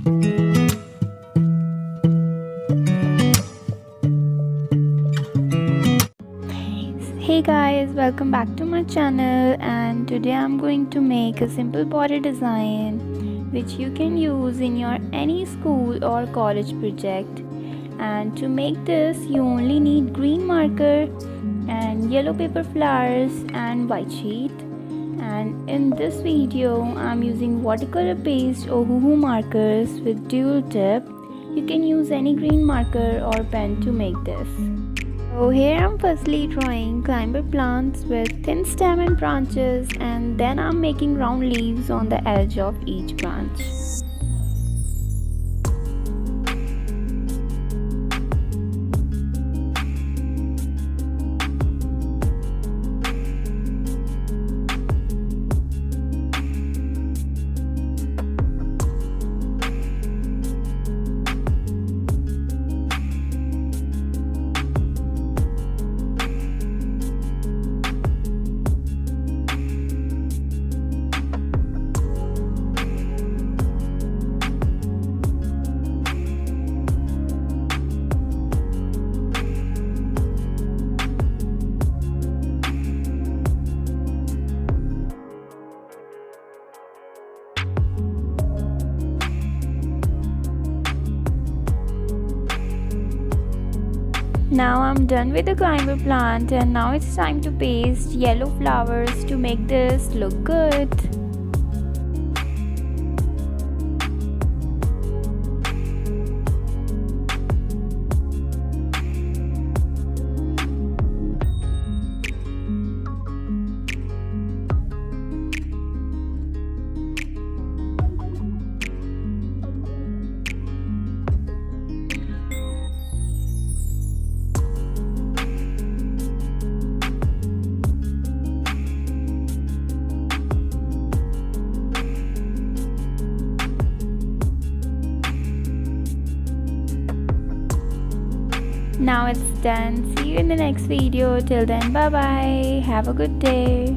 Hey guys, welcome back to my channel, and today I'm going to make a simple border design which you can use in your any school or college project. And to make this you only need green marker and yellow paper flowers and white sheet. And in this video I'm using watercolor based ohuhu markers with dual tip. You can use any green marker or pen to make this. So here I'm firstly drawing climber plants with thin stem and branches, and then I'm making round leaves on the edge of each branch. Now I'm done with the climber plant, and now it's time to paste yellow flowers to make this look good. Now it's done. See you in the next video. Till then, bye bye. Have a good day.